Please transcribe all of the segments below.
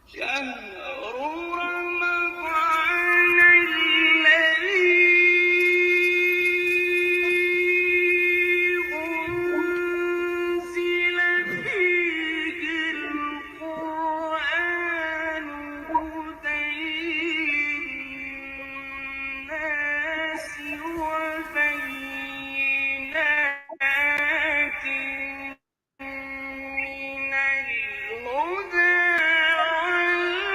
شهر رمضان الذي أنزل فيه القرآن هدى للناس وبينات من الهدى والفرقان.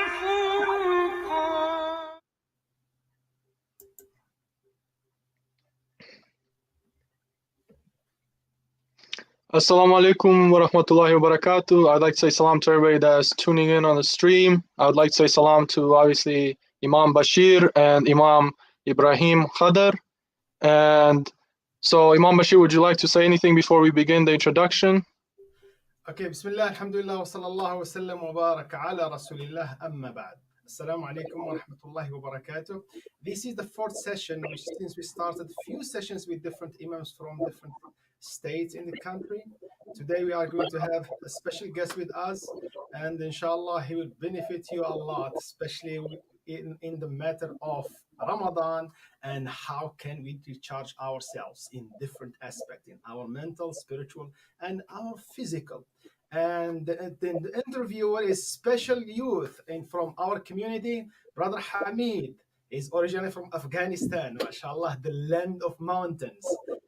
Assalamu alaikum wa rahmatullahi wa barakatuh. I'd like to say salam to everybody that's tuning in on the stream. I'd like to say salam to obviously Imam Bachir and Imam Ibrahim Khadr. And so Imam Bachir, would you like to say anything before we begin the introduction? Okay, Bismillah, Alhamdulillah, wa sallallahu wa sallam wa baraka ala Rasulillah, amma ba'd. Assalamu alaikum wa rahmatullahi wa barakatuh. This is the fourth session, which since we started a few sessions with different imams from different states in the country. Today we are going to have a special guest with us, and inshallah he will benefit you a lot, especially in the matter of Ramadan and how can we recharge ourselves in different aspects, in our mental, spiritual, and our physical. And the interviewer is special youth and from our community, Brother Hamid. He's originally from Afghanistan, mashallah, the land of mountains.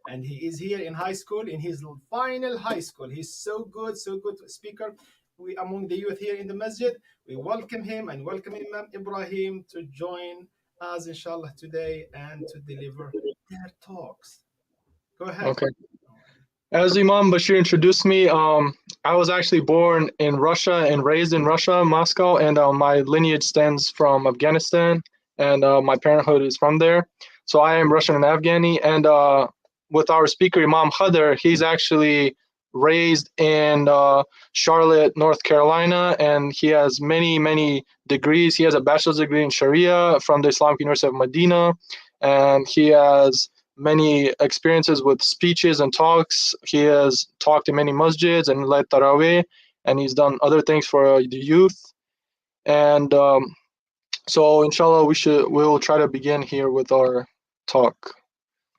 And he is here in high school, in his final high school. He's so good speaker. We among the youth here in the masjid, we welcome him and welcome Imam Ibrahim to join us, inshallah, today and to deliver their talks. Go ahead. Okay. As Imam Bashir introduced me, I was actually born in Russia and raised in Russia, Moscow, and my lineage stems from Afghanistan, and my parenthood is from there. So I am Russian and Afghani, and with our speaker, Imam Khadr, he's actually raised in Charlotte, North Carolina, and he has many degrees. He has a bachelor's degree in Sharia from the Islamic University of Medina, and he has many experiences with speeches and talks. He has talked in many masjids and led tarawih, and he's done other things for the youth. And so inshallah we'll try to begin here with our talk.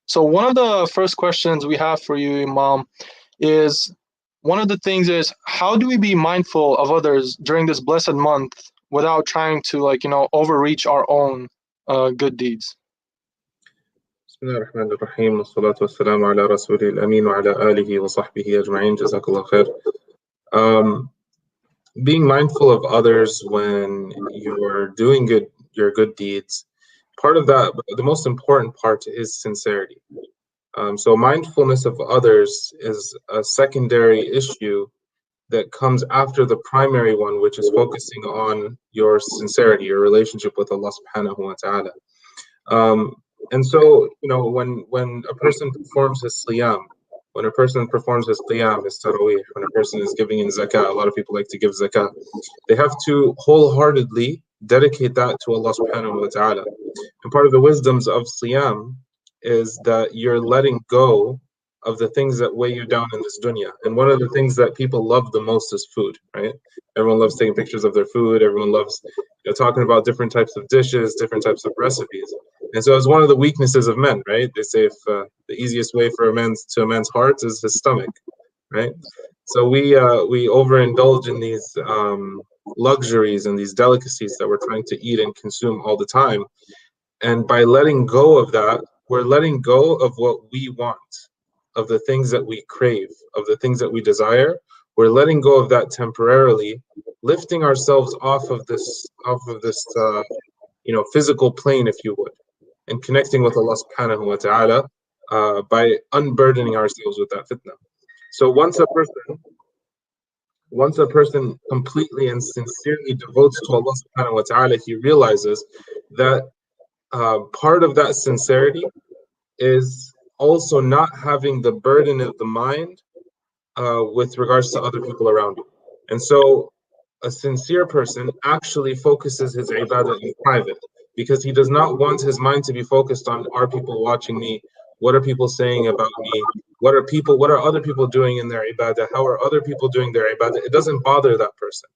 So one of the first questions we have for you, Imam, is one of the things is how do we be mindful of others during this blessed month without trying to overreach our own good deeds? بسم الله الرحمن الرحيم والصلاة والسلام على رسوله الأمين وعلى آله وصحبه أجمعين جزاك الله خير. Being mindful of others when you're doing your good deeds, part of that, the most important part is sincerity. So mindfulness of others is a secondary issue that comes after the primary one, which is focusing on your sincerity, your relationship with Allah subhanahu wa ta'ala. And so, when a person performs his siyam, when a person performs his qiyam, his tarawih, when a person is giving in zakah, a lot of people like to give zakah, they have to wholeheartedly dedicate that to Allah subhanahu wa ta'ala. And part of the wisdoms of siyam is that you're letting go of the things that weigh you down in this dunya. And one of the things that people love the most is food, right? Everyone loves taking pictures of their food. Everyone loves talking about different types of dishes, different types of recipes. And so it's one of the weaknesses of men, right? They say if the easiest way for a man's heart is his stomach, right? So we overindulge in these luxuries and these delicacies that we're trying to eat and consume all the time. And by letting go of that, we're letting go of what we want, of the things that we crave, of the things that we desire. We're letting go of that temporarily, lifting ourselves off of this physical plane, if you would, and connecting with Allah subhanahu wa ta'ala by unburdening ourselves with that fitna. So once a person completely and sincerely devotes to Allah subhanahu wa ta'ala, he realizes that part of that sincerity is also not having the burden of the mind with regards to other people around you. And so a sincere person actually focuses his ibadah in private, because he does not want his mind to be focused on, are people watching me? What are people saying about me? What are other people doing in their ibadah? How are other people doing their ibadah? It doesn't bother that person.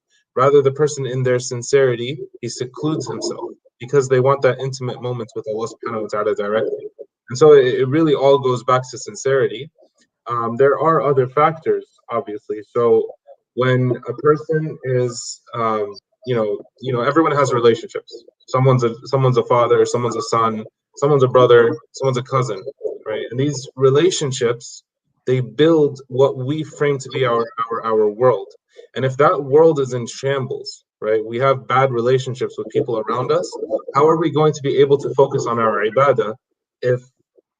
Rather, the person in their sincerity, he secludes himself because they want that intimate moment with Allah subhanahu wa ta'ala directly. And so it really all goes back to sincerity. There are other factors, obviously. So when a person is, everyone has relationships. Someone's a father, someone's a son, someone's a brother, someone's a cousin, right? And these relationships, they build what we frame to be our world. And if that world is in shambles, right, we have bad relationships with people around us, how are we going to be able to focus on our ibadah if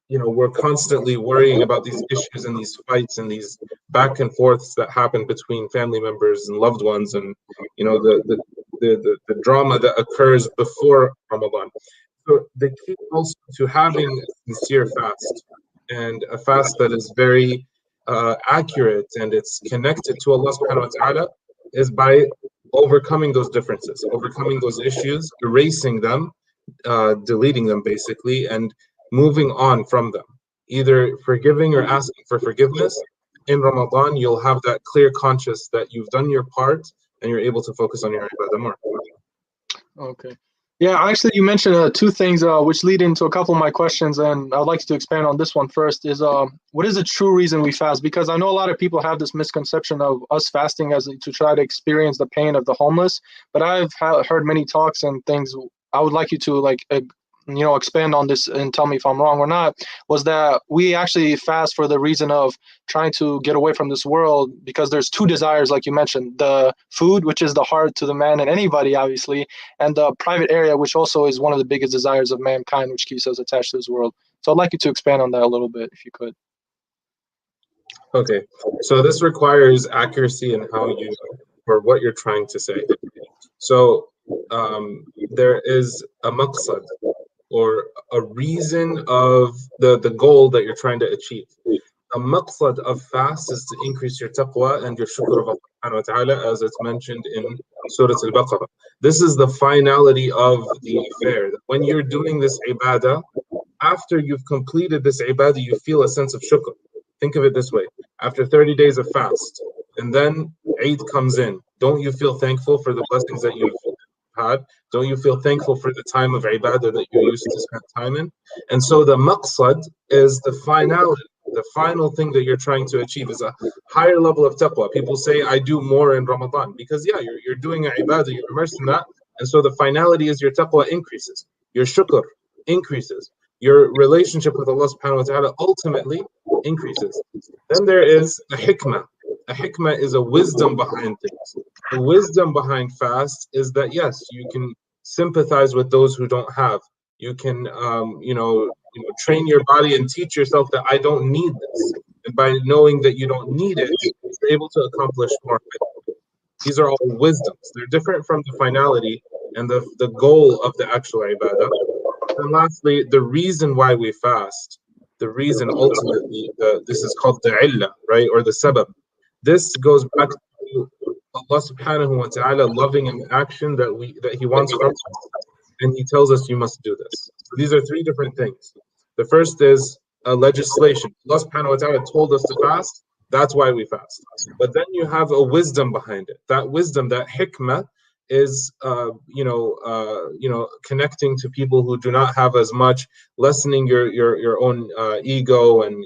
we're constantly worrying about these issues and these fights and these back and forths that happen between family members and loved ones, and the drama that occurs before Ramadan? So the key also to having a sincere fast, and a fast that is very accurate and it's connected to Allah subhanahu wa ta'ala, is by overcoming those differences, overcoming those issues, erasing them, deleting them basically, and moving on from them, either forgiving or asking for forgiveness. In Ramadan, you'll have that clear conscience that you've done your part and you're able to focus on your ibadah more. Okay. Yeah, actually, you mentioned two things which lead into a couple of my questions, and I'd like to expand on this one first. Is what is the true reason we fast? Because I know a lot of people have this misconception of us fasting as to try to experience the pain of the homeless, but I've heard many talks and things. I would like you to expand on this and tell me if I'm wrong or not. Was that we actually fast for the reason of trying to get away from this world, because there's two desires, like you mentioned: the food, which is the heart to the man and anybody, obviously, and the private area, which also is one of the biggest desires of mankind, which keeps us attached to this world. So I'd like you to expand on that a little bit, if you could. Okay, so this requires accuracy in how you, or what you're trying to say. So there is a maqsad, or a reason of the goal that you're trying to achieve. A maqsad of fast is to increase your taqwa and your shukr of Allah subhanahu wa ta'ala, as it's mentioned in Surah Al-Baqarah. This is the finality of the affair. When you're doing this ibadah, after you've completed this ibadah, you feel a sense of shukr. Think of it this way: after 30 days of fast, and then Eid comes in, don't you feel thankful for the blessings that you've had? Don't you feel thankful for the time of ibadah that you used to spend time in? And so the maqsad is the finality. The final thing that you're trying to achieve is a higher level of taqwa. People say, I do more in Ramadan, because you're doing ibadah, you're immersed in that. And so the finality is your taqwa increases, your shukr increases, your relationship with Allah subhanahu wa ta'ala ultimately increases. Then there is a hikmah. A hikmah is a wisdom behind things. The wisdom behind fast is that, yes, you can sympathize with those who don't have. You can, train your body and teach yourself that I don't need this. And by knowing that you don't need it, you're able to accomplish more. These are all wisdoms. They're different from the finality and the goal of the actual ibadah. And lastly, the reason why we fast, the reason ultimately, this is called the illah, right, or the sabab. This goes back to Allah subhanahu wa ta'ala loving an action that He wants from us, and He tells us you must do this. So these are three different things. The first is a legislation. Allah subhanahu wa ta'ala told us to fast, that's why we fast. But then you have a wisdom behind it. That wisdom, that hikmah, is connecting to people who do not have as much, lessening your own ego, and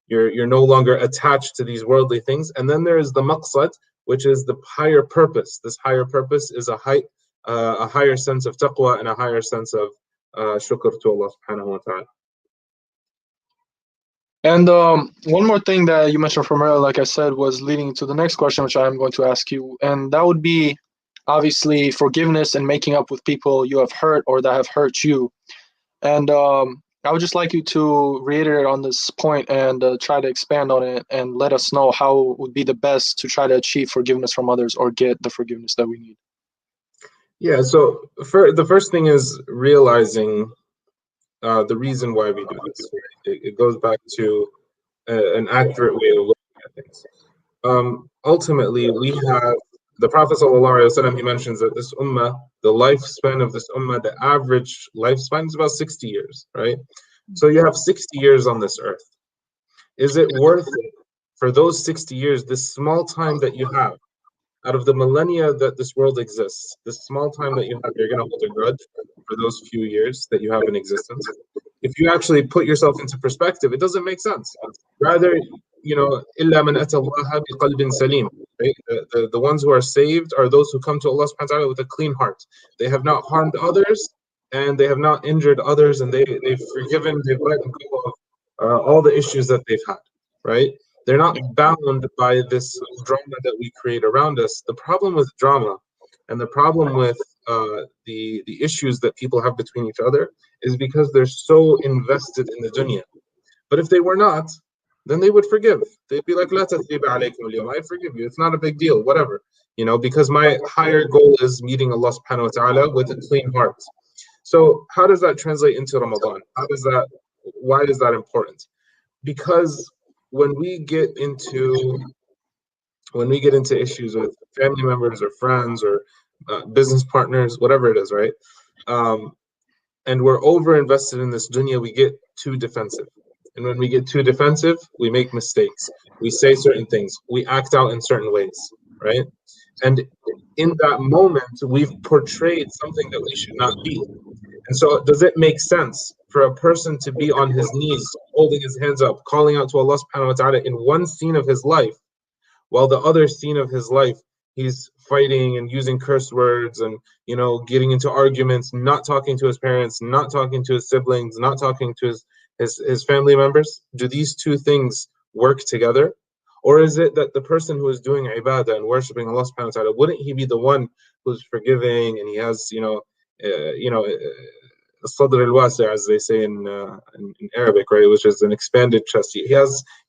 you're no longer attached to these worldly things. And then there is the maqsad, which is the higher purpose. This higher purpose is a higher sense of taqwa and a higher sense of shukr to Allah subhanahu wa ta'ala. And one more thing that you mentioned from earlier, like I said, was leading to the next question, which I am going to ask you, and that would be obviously forgiveness and making up with people you have hurt or that have hurt you. And I would just like you to reiterate on this point and try to expand on it and let us know how it would be the best to try to achieve forgiveness from others or get the forgiveness that we need. Yeah, so the first thing is realizing the reason why we do this. It goes back to an accurate way of looking at things. Ultimately, we have the Prophet ﷺ, he mentions that this ummah, the lifespan of this ummah, the average lifespan is about 60 years, right? So you have 60 years on this earth. Is it worth it for those 60 years, this small time that you have, out of the millennia that this world exists, this small time that you have, you're going to hold a grudge for those few years that you have in existence. If you actually put yourself into perspective, it doesn't make sense. Rather, إِلَّا مَنْ أَتَى اللَّهَ بِقَلْبٍ سَلِيمٍ. Right? The ones who are saved are those who come to Allah subhanahu wa ta'ala with a clean heart. They have not harmed others, and they have not injured others, and they've forgiven, they've let go of all the issues that they've had, right? They're not bound by this drama that we create around us. The problem with drama and the problem with the issues that people have between each other is because they're so invested in the dunya. But if they were not, then they would forgive. They'd be like, "La tathriba alaykum al-yawm." I forgive you. It's not a big deal, whatever. Because my higher goal is meeting Allah subhanahu wa ta'ala with a clean heart. So how does that translate into Ramadan? Why is that important? Because when we get into issues with family members or friends or business partners, whatever it is, right? And we're over invested in this dunya, we get too defensive. And when we get too defensive, we make mistakes. We say certain things. We act out in certain ways, right? And in that moment, we've portrayed something that we should not be. And so does it make sense for a person to be on his knees, holding his hands up, calling out to Allah subhanahu wa ta'ala in one scene of his life, while the other scene of his life, he's fighting and using curse words and, getting into arguments, not talking to his parents, not talking to his siblings, not talking to his family members? Do these two things work together? Or is it that the person who is doing ibadah and worshiping Allah subhanahu wa ta'ala, wouldn't he be the one who's forgiving and he has, Khadr al-wasi', as they say in Arabic, right, which is an expanded chest. He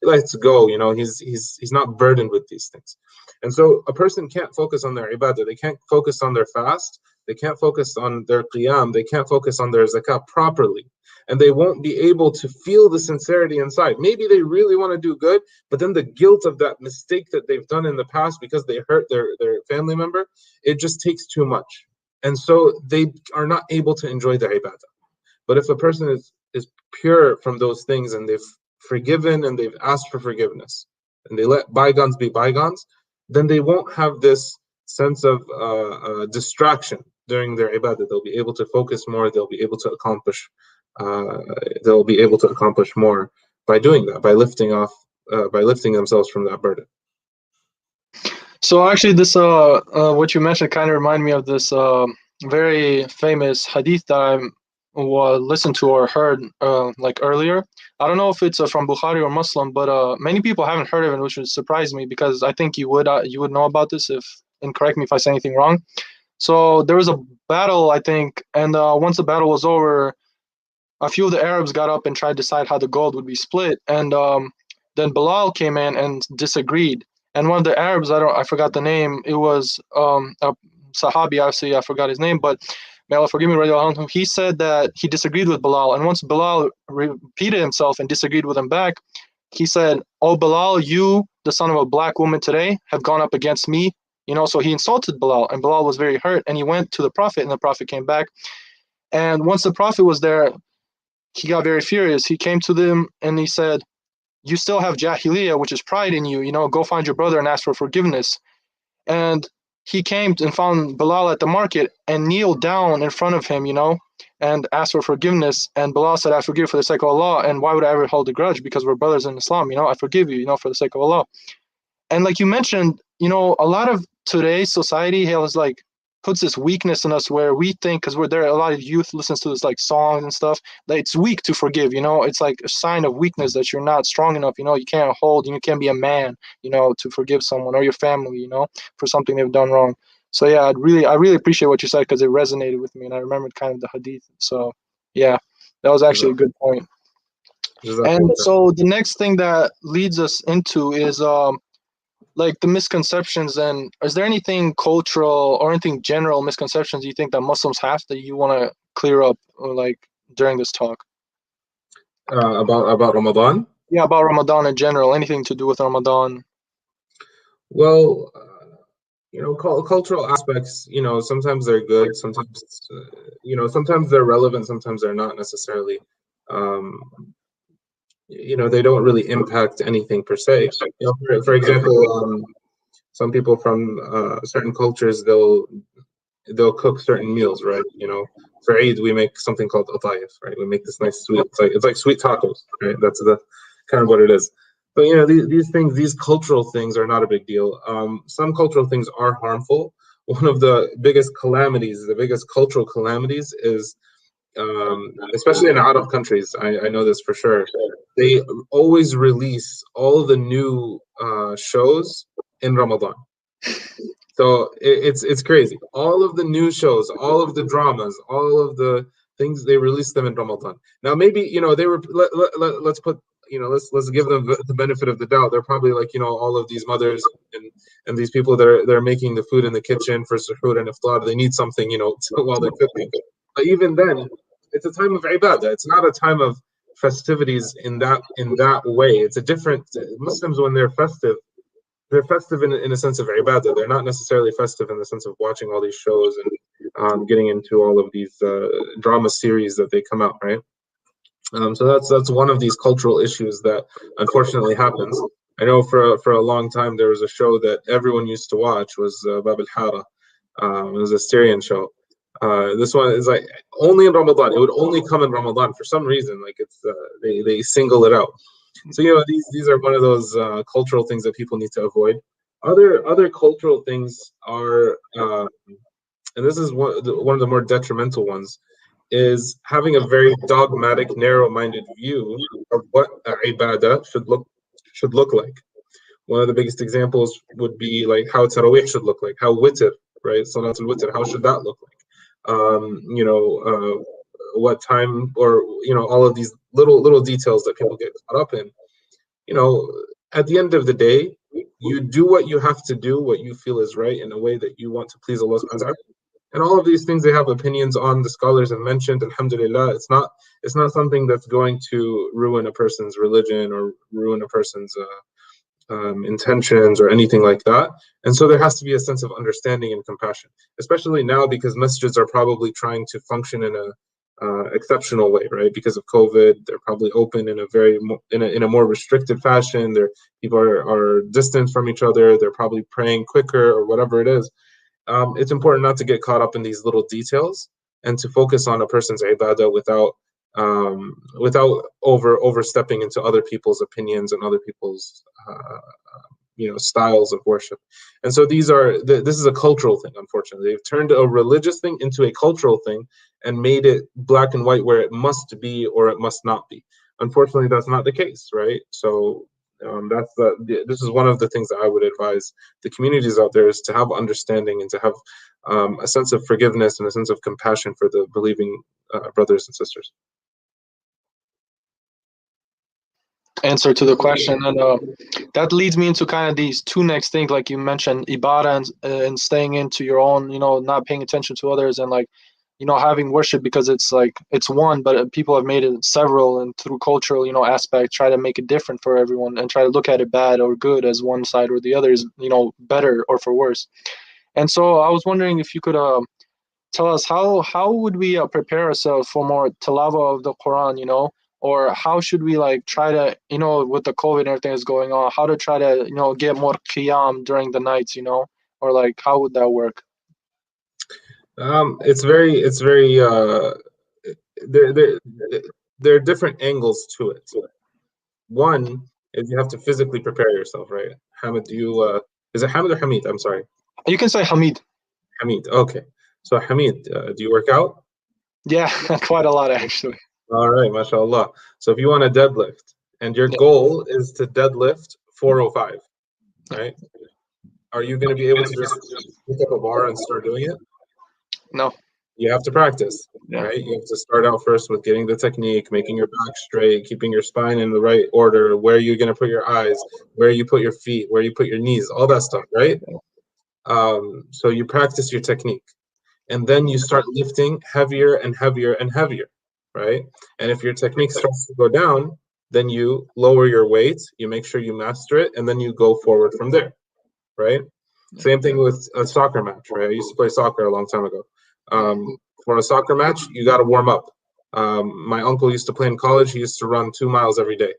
lets go, he's not burdened with these things. And so a person can't focus on their ibadah, they can't focus on their fast, they can't focus on their qiyam, they can't focus on their zakah properly. And they won't be able to feel the sincerity inside. Maybe they really want to do good, but then the guilt of that mistake that they've done in the past because they hurt their family member, it just takes too much. And so they are not able to enjoy their ibadah. But if a person is pure from those things and they've forgiven and they've asked for forgiveness and they let bygones be bygones, then they won't have this sense of distraction during their ibadah. They'll be able to focus more. They'll be able to accomplish. More by doing that, by lifting themselves from that burden. So actually, this what you mentioned kind of reminded me of this very famous hadith that I listened to or heard like earlier. I don't know if it's from Bukhari or Muslim, but many people haven't heard of it, which would surprise me because I think you would know about this and correct me if I say anything wrong. So there was a battle, I think, and once the battle was over, a few of the Arabs got up and tried to decide how the gold would be split, and then Bilal came in and disagreed. And one of the Arabs, I forgot the name. It was a Sahabi, obviously I forgot his name, but may Allah forgive me, radiallahu anhu, he said that he disagreed with Bilal, and once Bilal repeated himself and disagreed with him back, he said, "Oh Bilal, you, the son of a black woman today, have gone up against me." So he insulted Bilal, and Bilal was very hurt, and he went to the Prophet, and the Prophet came back. And once the Prophet was there, he got very furious. He came to them and he said, "You still have Jahiliyyah, which is pride in you. Go find your brother and ask for forgiveness." And he came and found Bilal at the market and kneeled down in front of him, and asked for forgiveness. And Bilal said, "I forgive for the sake of Allah. And why would I ever hold a grudge? Because we're brothers in Islam. I forgive you, for the sake of Allah." And like you mentioned, a lot of today's society has puts this weakness in us where we think, because we're there, a lot of youth listens to this songs and stuff, that it's weak to forgive. It's like a sign of weakness that you're not strong enough. You can't hold, you can't be a man, to forgive someone or your family, for something they've done wrong. So yeah, I really appreciate what you said because it resonated with me and I remembered kind of the hadith. So yeah, that was actually a good point. And so the next thing that leads us into is the misconceptions. And is there anything cultural or anything general misconceptions you think that Muslims have that you want to clear up during this talk? About Ramadan? Yeah, about Ramadan in general, anything to do with Ramadan. Well, cultural aspects, sometimes they're good, sometimes, sometimes they're relevant, sometimes they're not necessarily. They don't really impact anything per se. For example, Some people from certain cultures, they'll cook certain meals, right? You know, for Eid we make something called atayef, right? We make this nice sweet, it's like sweet tacos, right? That's the kind of what it is. But you know, these things, these cultural things are not a big deal. Some cultural things are harmful. One of the biggest calamities, the biggest cultural calamities is, especially in Arab countries, I know this for sure, they always release all the new shows in Ramadan. So it's crazy. All of the new shows, all of the dramas, all of the things, they release them in Ramadan. Now maybe, you know, they were let's put, you know, let's give them the benefit of the doubt. They're probably like, you know, all of these mothers and these people that are making the food in the kitchen for suhoor and iftar, they need something, you know, while they're cooking. But even then, it's a time of ibadah. It's not a time of festivities in that way. It's a different, Muslims, when they're festive in a sense of ibadah. They're not necessarily festive in the sense of watching all these shows and getting into all of these drama series that they come out, right? So that's one of these cultural issues that unfortunately happens. I know for a long time there was a show that everyone used to watch, was Bab al-Hara. It was a Syrian show. This one is like only in Ramadan. It would only come in Ramadan for some reason. Like it's they single it out. So you know, these are one of those cultural things that people need to avoid. Other cultural things are, and this is one of the more detrimental ones, is having a very dogmatic, narrow-minded view of what ibadah should look like. One of the biggest examples would be like how tarawih should look like, how witr, right? Salatul witr, how should that look like? You know, what time, or you know, all of these little details that people get caught up in. You know, at the end of the day, you do what you have to do, what you feel is right, in a way that you want to please Allah subhanahu wa ta'ala. And all of these things they have opinions on. The scholars have mentioned, alhamdulillah, it's not something that's going to ruin a person's religion or ruin a person's intentions or anything like that. And so there has to be a sense of understanding and compassion, especially now because masjids are probably trying to function in a exceptional way, right? Because of COVID, they're probably open in a more restricted fashion. People are distant from each other. They're probably praying quicker or whatever it is. It's important not to get caught up in these little details and to focus on a person's ibadah without overstepping into other people's opinions and other people's styles of worship. And so this is a cultural thing. Unfortunately, they've turned a religious thing into a cultural thing and made it black and white, where it must be or it must not be. Unfortunately, that's not the case, right? So this is one of the things that I would advise the communities out there, is to have understanding and to have a sense of forgiveness and a sense of compassion for the believing brothers and sisters. Answer to the question, and that leads me into kind of these two next things, like you mentioned, ibadah and staying into your own, not paying attention to others, and like, having worship, because it's like it's one, but people have made it several, and through cultural, aspect, try to make it different for everyone and try to look at it bad or good as one side or the other is, better or for worse. And so I was wondering if you could tell us how would we prepare ourselves for more tilawah of the Quran, or how should we like try to, with the COVID and everything that's going on, how to try to, get more qiyam during the nights, or like how would that work? It's very there are different angles to it. One is you have to physically prepare yourself, right? Hamid, is it Hamid or Hamid? I'm sorry. You can say Hamid. Hamid, okay. So Hamid, do you work out? Yeah, quite a lot actually. All right, mashallah. So if you want to deadlift and your goal is to deadlift 405, right? Are you going to be able to just pick up a bar and start doing it? No. You have to practice, right? You have to start out first with getting the technique, making your back straight, keeping your spine in the right order, where you're going to put your eyes, where you put your feet, where you put your knees, all that stuff, right? So you practice your technique, and then you start lifting heavier and heavier and heavier, right? And if your technique starts to go down, then you lower your weight, you make sure you master it, and then you go forward from there, right? Same thing with a soccer match, right? I used to play soccer a long time ago. For a soccer match, you got to warm up. My uncle used to play in college. He used to run 2 miles every day,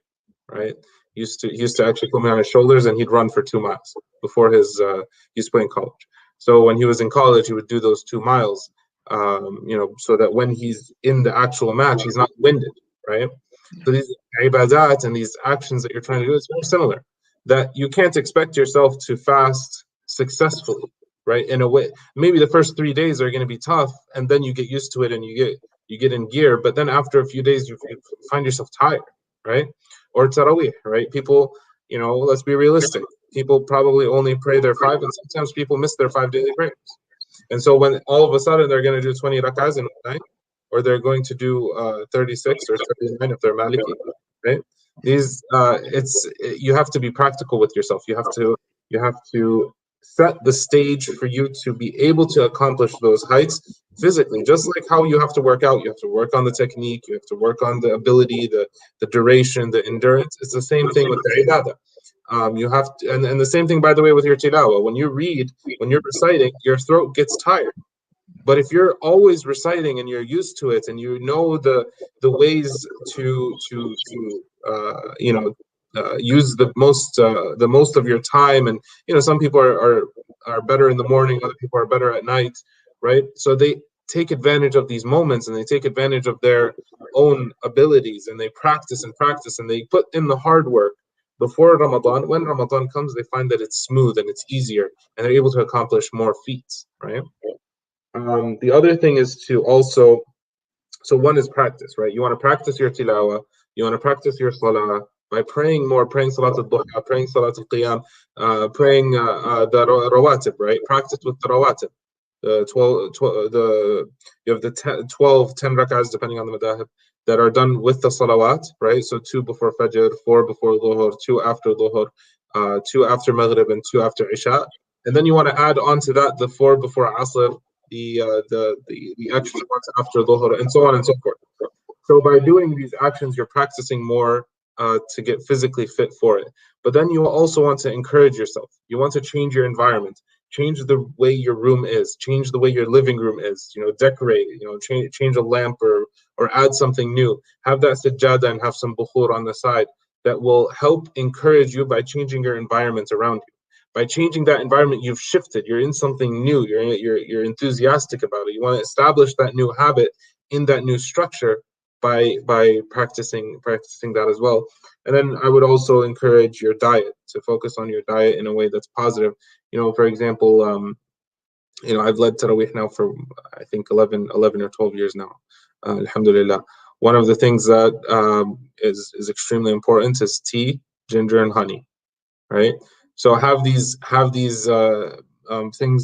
right? He used to actually put me on his shoulders, and he'd run for 2 miles before his he was playing college. So when he was in college, he would do those 2 miles, so that when he's in the actual match, he's not winded, right? So these ibadat and these actions that you're trying to do is very similar. That you can't expect yourself to fast successfully, right? In a way, maybe the first 3 days are going to be tough, and then you get used to it and you get in gear. But then after a few days, you find yourself tired, right? Or tarawih, right? People, let's be realistic. People probably only pray their 5, and sometimes people miss their 5 daily prayers. And so when all of a sudden they're going to do 20 rak'ahs in one night, or they're going to do 36 or 39 if they're Maliki, right? These you have to be practical with yourself. You have to set the stage for you to be able to accomplish those heights physically. Just like how you have to work out, you have to work on the technique, you have to work on the ability, the duration, the endurance. It's the same thing with the ibadah. You have to, and the same thing, by the way, with your tilawa. When you're reciting, your throat gets tired. But if you're always reciting and you're used to it, and you know the ways to use the most of your time, and some people are better in the morning, other people are better at night, right? So they take advantage of these moments, and they take advantage of their own abilities, and they practice and they put in the hard work before Ramadan. When Ramadan comes, they find that it's smooth and it's easier, and they're able to accomplish more feats, right? The other thing is to also, so one is practice, right? You want to practice your tilawah, you want to practice your salah by praying more, praying salat al-duha, praying salat al-qiyam, praying the rawatib, right? Practice with the rawatib. You have the 10 rak'ahs, depending on the madhab, that are done with the salawat, right? So 2 before fajr, 4 before dhuhr, 2 after dhuhr, 2 after maghrib, and 2 after isha. And then you want to add on to that the 4 before asr, the extra ones after dhuhr, and so on and so forth. So by doing these actions, you're practicing more to get physically fit for it. But then you also want to encourage yourself. You want to change your environment, change the way your room is, change the way your living room is. Decorate. Change a lamp or add something new. Have that sajjada and have some bukhur on the side that will help encourage you by changing your environment around you. By changing that environment, you've shifted. You're in something new. You're enthusiastic about it. You want to establish that new habit in that new structure by practicing that as well. And then I would also encourage your diet, to focus on your diet in a way that's positive. For example, I've led Tarawih now for I think 11 or 12 years now. Alhamdulillah. One of the things that is extremely important is tea, ginger, and honey, right? So have these things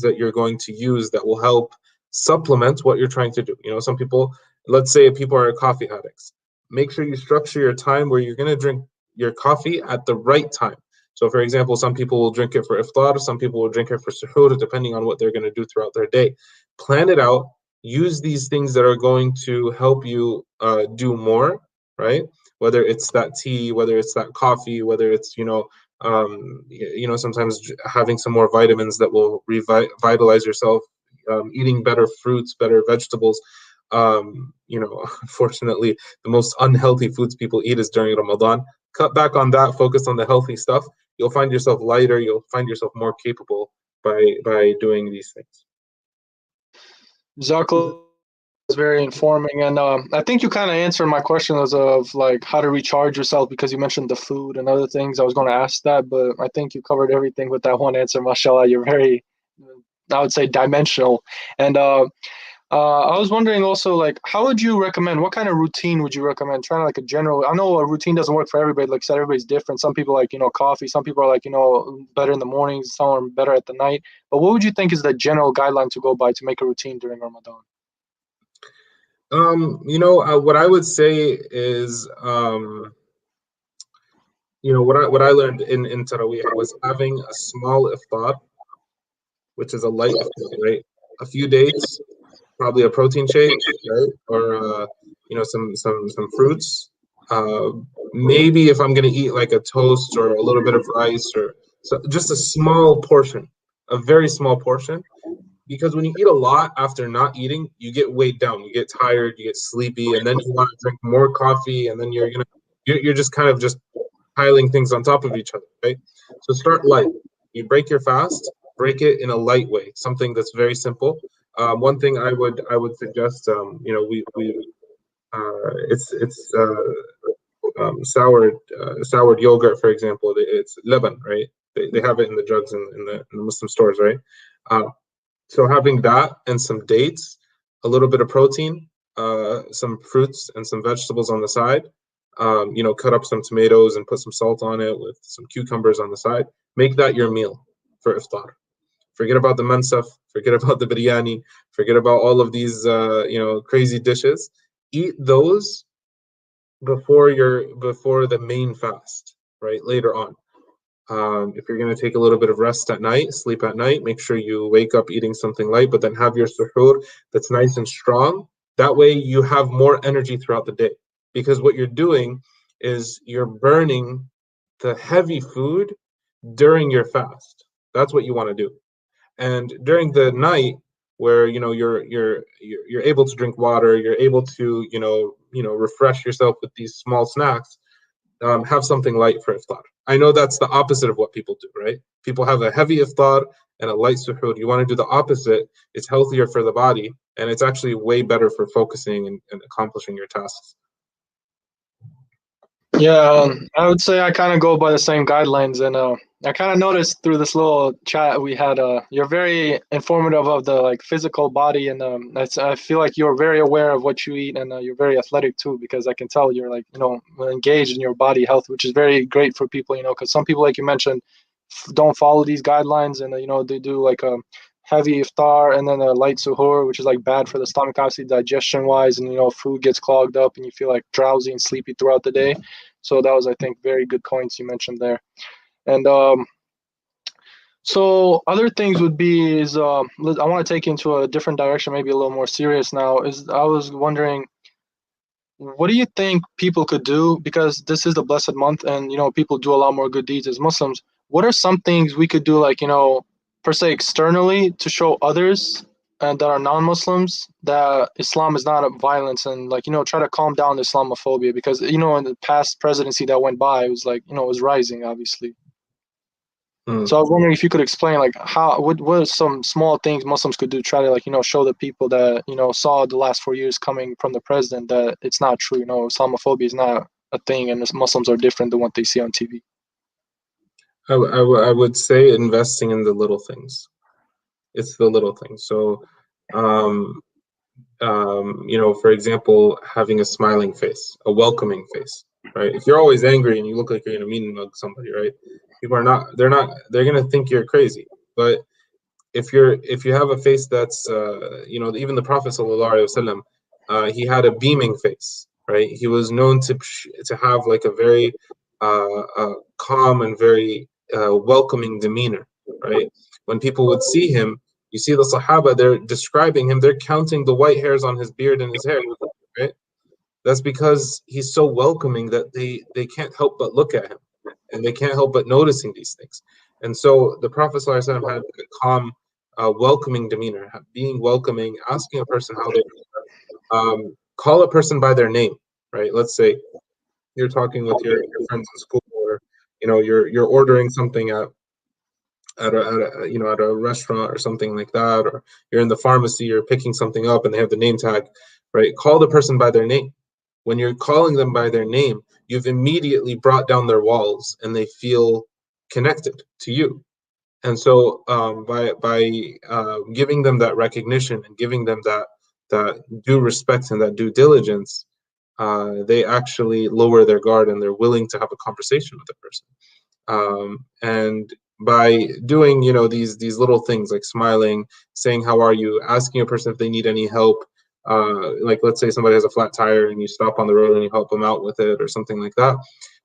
that you're going to use that will help supplement what you're trying to do. Some people, let's say people are coffee addicts. Make sure you structure your time where you're going to drink your coffee at the right time. So for example, some people will drink it for iftar, some people will drink it for suhoor, depending on what they're going to do throughout their day. Plan it out. Use these things that are going to help you do more, right? Whether it's that tea, whether it's that coffee, whether it's sometimes having some more vitamins that will revitalize yourself, eating better fruits, better vegetables. Unfortunately, the most unhealthy foods people eat is during Ramadan. Cut back on that, focus on the healthy stuff. You'll find yourself lighter, you'll find yourself more capable by doing these things. Jazakallah is very informing, and I think you kind of answered my question of like how to recharge yourself, because you mentioned the food and other things. I was going to ask that, but I think you covered everything with that one answer. Mashallah, you're very, I would say, dimensional. And I was wondering also, like, how would you recommend, what kind of routine would you recommend? Trying like a general, I know a routine doesn't work for everybody. Like I said, everybody's different. Some people like, coffee. Some people are like, better in the mornings. Some are better at the night. But what would you think is the general guideline to go by to make a routine during Ramadan? What I would say is, what I learned in Tarawih was having a small iftar, which is a light iftar, right? A few dates, probably a protein shake, right? Or some fruits. Maybe if I'm gonna eat like a toast or a little bit of rice, or so, just a small portion, a very small portion. Because when you eat a lot after not eating, you get weighed down, you get tired, you get sleepy, and then you want to drink more coffee, and then you're just kind of just piling things on top of each other, right? So start light. You break your fast, break it in a light way, something that's very simple. One thing I would suggest, it's soured yogurt, for example. It's leban, right? They have it in the drugs in the Muslim stores, right? Uh, so having that and some dates, a little bit of protein, some fruits and some vegetables on the side. Cut up some tomatoes and put some salt on it with some cucumbers on the side. Make that your meal for iftar. Forget about the mansaf, forget about the biryani, forget about all of these crazy dishes. Eat those before the main fast, right? Later on. If you're going to take a little bit of rest at night, sleep at night, make sure you wake up eating something light, but then have your suhoor that's nice and strong. That way you have more energy throughout the day. Because what you're doing is you're burning the heavy food during your fast. That's what you want to do. And during the night, where you're able to drink water, you're able to refresh yourself with these small snacks. Have something light for iftar. I know that's the opposite of what people do, right? People have a heavy iftar and a light suhoor. You want to do the opposite. It's healthier for the body, and it's actually way better for focusing and accomplishing your tasks. Yeah, I would say I kind of go by the same guidelines, and I kind of noticed through this little chat we had, you're very informative of the like physical body, and I feel like you're very aware of what you eat, and you're very athletic too, because I can tell you're like engaged in your body health, which is very great for people, because some people, like you mentioned, don't follow these guidelines, and they do like a heavy iftar and then a light suhoor, which is like bad for the stomach, obviously digestion wise, and food gets clogged up and you feel like drowsy and sleepy throughout the day. So that was, I think, very good points you mentioned there. And so other things would be is I want to take into a different direction, maybe a little more serious now. Is I was wondering, what do you think people could do, because this is the blessed month and people do a lot more good deeds as Muslims. What are some things we could do, like per se externally, to show others and that are non-Muslims that Islam is not a violence, and like try to calm down Islamophobia, because in the past presidency that went by, it was like it was rising, obviously. So I was wondering if you could explain, like, what are some small things Muslims could do to try to, like, show the people that, saw the last 4 years coming from the president that it's not true. Islamophobia is not a thing, and Muslims are different than what they see on TV. I would say investing in the little things. It's the little things. So, for example, having a smiling face, a welcoming face, right? If you're always angry and you look like you're going to mean mug somebody, right? People are not. They're going to think you're crazy. But if you have a face that's, even the Prophet sallallahu alaihi wasallam, he had a beaming face, right? He was known to have like a very calm and very welcoming demeanor, right? When people would see him, you see the Sahaba, they're describing him, they're counting the white hairs on his beard and his hair, right? That's because he's so welcoming that they can't help but look at him, and they can't help but noticing these things. And so the Prophet ﷺ had a calm, welcoming demeanor, being welcoming, asking a person how they call a person by their name, right? Let's say you're talking with your friends in school, or you're ordering something at a restaurant or something like that, or you're in the pharmacy, you're picking something up and they have the name tag, right? Call the person by their name. When you're calling them by their name, you've immediately brought down their walls and they feel connected to you. And so by giving them that recognition and giving them that due respect and that due diligence, they actually lower their guard and they're willing to have a conversation with the person. And by doing these little things like smiling, saying how are you, asking a person if they need any help, like let's say somebody has a flat tire and you stop on the road and you help them out with it or something like that.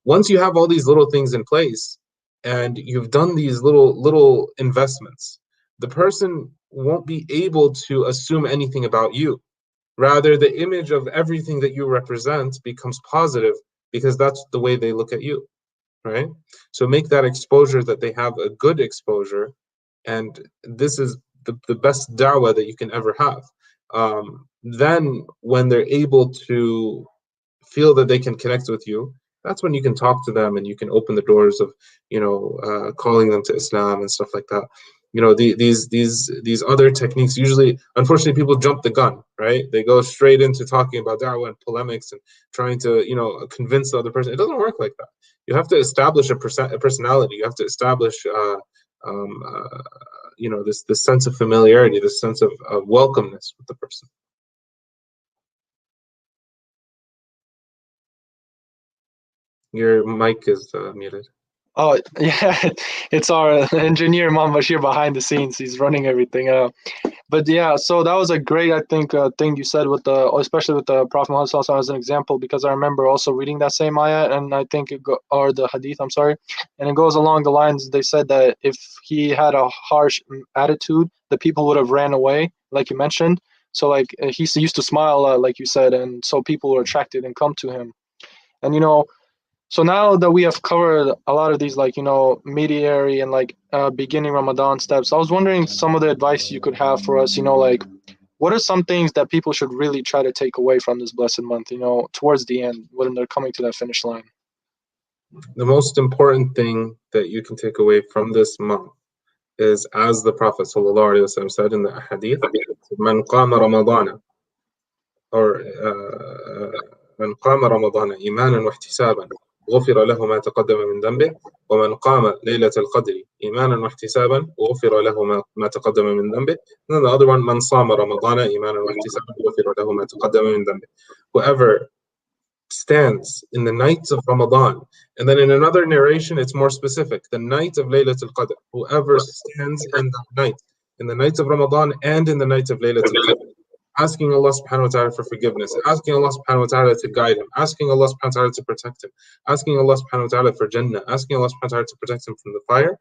Once you have all these little things in place and you've done these little investments, the person won't be able to assume anything about you. Rather, the image of everything that you represent becomes positive because that's the way they look at you, right? So make that exposure that they have a good exposure, and this is the best da'wah that you can ever have. Then when they're able to feel that they can connect with you, that's when you can talk to them and you can open the doors of, calling them to Islam and stuff like that. These other techniques, usually, unfortunately, people jump the gun, right? They go straight into talking about da'wah and polemics and trying to, convince the other person. It doesn't work like that. You have to establish a personality. You have to establish, this sense of familiarity, this sense of welcomeness with the person. Your mic is muted. Oh yeah, it's our engineer Imam Bachir behind the scenes. He's running everything. But yeah, so that was a great, I think, thing you said with especially with the Prophet Muhammad Sallallahu Alaihi Wasallam as an example, because I remember also reading that same ayat, and I think or the hadith, I'm sorry, and it goes along the lines. They said that if he had a harsh attitude, the people would have ran away, like you mentioned. So like he used to smile, like you said, and so people were attracted and come to him. And so now that we have covered a lot of these, like, mediary and like beginning Ramadan steps, I was wondering some of the advice you could have for us, like what are some things that people should really try to take away from this blessed month, towards the end when they're coming to that finish line? The most important thing that you can take away from this month is, as the Prophet ﷺ said in the Hadith, Man qama Ramadana, or من قام رمضان إيمانا واحتسابا غفر له ما تقدم من ذنبه ومن قام ليلة القدر إيمانا واحتسابا غفر له ما تقدم من ذنبه. And then the other one, من صام رمضان إيمانا واحتسابا غفر له ما تقدم من ذنبه. Whoever stands in the nights of Ramadan, and then in another narration it's more specific, the night of Laylatul Qadr. Whoever stands in the nights of Ramadan and in the nights of Laylatul Qadr, asking Allah subhanahu wa ta'ala for forgiveness, asking Allah subhanahu wa ta'ala to guide him, asking Allah subhanahu wa ta'ala to protect him, asking Allah subhanahu wa ta'ala for Jannah, asking Allah subhanahu wa ta'ala to protect him from the fire,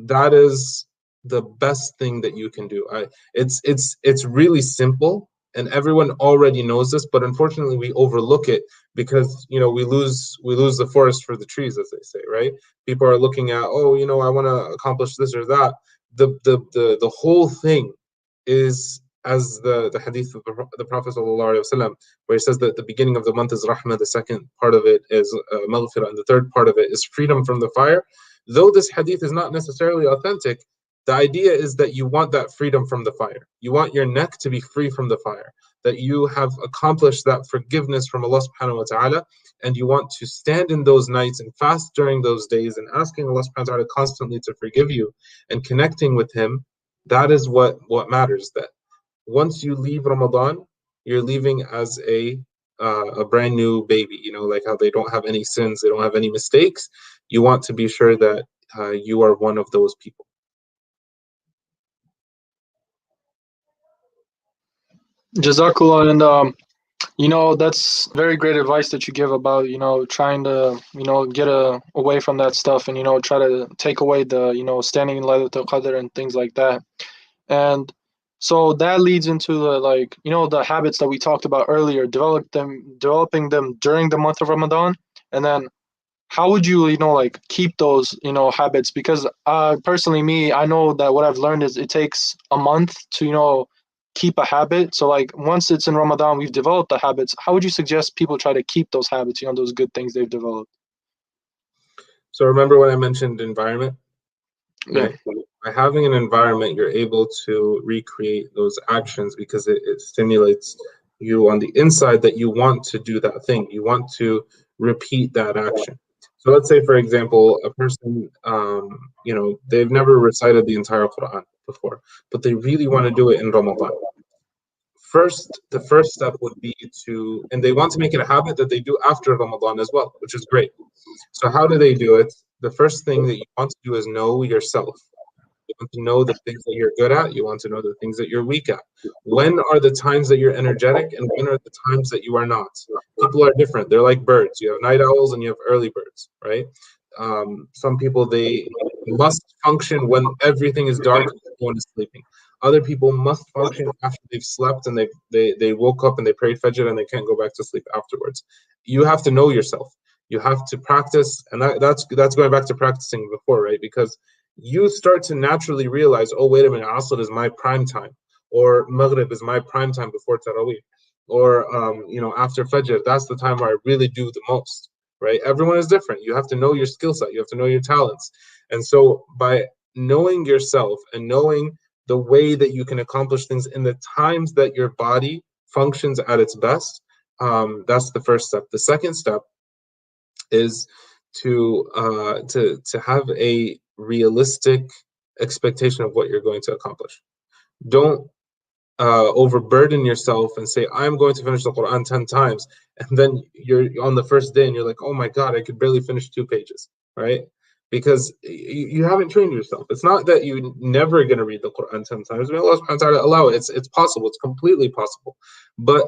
that is the best thing that you can do. It's really simple, and everyone already knows this, but unfortunately we overlook it because we lose the forest for the trees, as they say, right? People are looking at, I want to accomplish this or that. The whole thing is, as the hadith of the Prophet ﷺ, where he says that the beginning of the month is rahmah, the second part of it is maghfirah, and the third part of it is freedom from the fire. Though this hadith is not necessarily authentic, the idea is that you want that freedom from the fire. You want your neck to be free from the fire, that you have accomplished that forgiveness from Allah subhanahu wa ta'ala, and you want to stand in those nights and fast during those days and asking Allah subhanahu wa ta'ala constantly to forgive you and connecting with Him. That is what matters. That once you leave Ramadan, you're leaving as a brand new baby, like how they don't have any sins, they don't have any mistakes. You want to be sure that you are one of those people. Jazakallah. And that's very great advice that you give about trying to get away from that stuff, and try to take away the standing in Laylatul Qadr and things like that. And so that leads into the habits that we talked about earlier, developing them during the month of Ramadan. And then how would you keep those habits? Because personally, I know that what I've learned is it takes a month to keep a habit. So once it's in Ramadan, we've developed the habits. How would you suggest people try to keep those habits, those good things they've developed? So remember when I mentioned environment? Right? Yeah. By having an environment, you're able to recreate those actions because it stimulates you on the inside that you want to do that thing. You want to repeat that action. So let's say, for example, a person, they've never recited the entire Quran before, but they really want to do it in Ramadan. The first step would be and they want to make it a habit that they do after Ramadan as well, which is great. So how do they do it? The first thing that you want to do is know yourself. You want to know the things that you're good at. You want to know the things that you're weak at. When are the times that you're energetic and when are the times that you are not? People are different. They're like birds. You have night owls and you have early birds, right? Some people, they must function when everything is dark and everyone is sleeping. Other people must function after they've slept and they woke up and they prayed Fajr and they can't go back to sleep afterwards. You have to know yourself. You have to practice, and that's going back to practicing before, right? Because you start to naturally realize, oh, wait a minute, Asr is my prime time, or Maghrib is my prime time before Taraweeh, or after Fajr, that's the time where I really do the most. right? Everyone is different. You have to know your skill set. You have to know your talents. And so by knowing yourself and knowing the way that you can accomplish things in the times that your body functions at its best, that's the first step. The second step is to have a realistic expectation of what you're going to accomplish. Don't overburden yourself and say, I'm going to finish the Quran 10 times. And then you're on the first day and you're like, oh my God, I could barely finish 2 pages, right? Because you haven't trained yourself. It's not that you're never going to read the Quran 10 times. May Allah subhanahu wa ta'ala allow it. It's possible. It's completely possible. But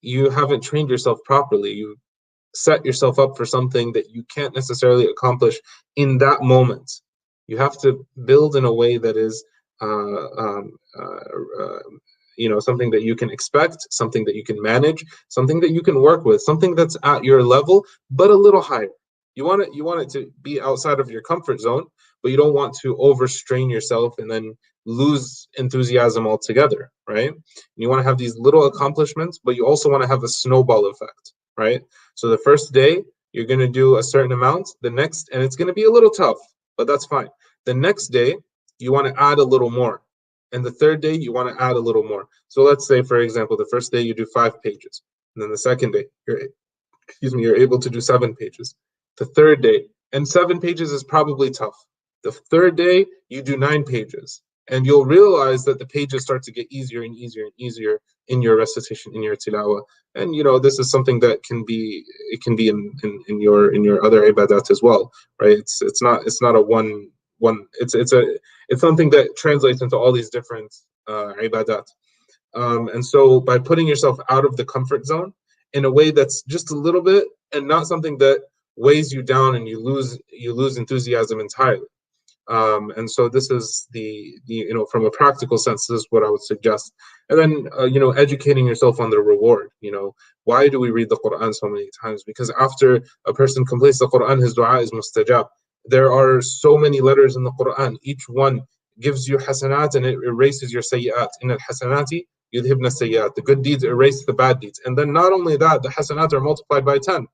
you haven't trained yourself properly. You set yourself up for something that you can't necessarily accomplish in that moment. You have to build in a way that is something that you can expect, something that you can manage, something that you can work with, something that's at your level but a little higher. You want it to be outside of your comfort zone, but you don't want to overstrain yourself and then lose enthusiasm altogether, right? You want to have these little accomplishments, but you also want to have a snowball effect, right? So the first day you're going to do a certain amount, and it's going to be a little tough, but that's fine. The next day you want to add a little more, and the third day you want to add a little more. So let's say, for example, the first day you do 5 pages, and then the second day you're able to do 7 pages. The third day, and 7 pages is probably tough. The third day you do 9 pages, and you'll realize that the pages start to get easier and easier and easier in your recitation, in your tilawah. And this is something that can be in your other ibadat as well, right? It's not a one it's something that translates into all these different ibadat. And so by putting yourself out of the comfort zone in a way that's just a little bit, and not something that weighs you down and you lose enthusiasm entirely. And so this is the from a practical sense, this is what I would suggest. And then educating yourself on the reward. Why do we read the Quran so many times? Because after a person completes the Quran, his dua is mustajab. There are so many letters in the Quran. Each one gives you hasanat and it erases your sayyat. In al-hasanati yudhibna sayyat. The good deeds erase the bad deeds. And then not only that, the hasanat are multiplied by 10.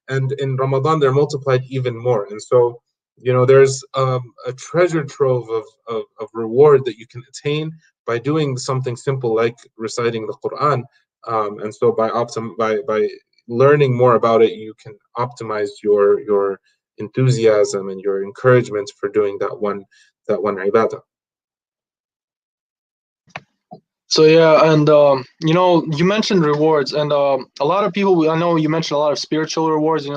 And in Ramadan, they're multiplied even more. And so there's a treasure trove of reward that you can attain by doing something simple like reciting the Quran. And so by learning more about it, you can optimize your enthusiasm and your encouragement for doing that one ibadah. So yeah, and you mentioned rewards, and a lot of people. I know you mentioned a lot of spiritual rewards.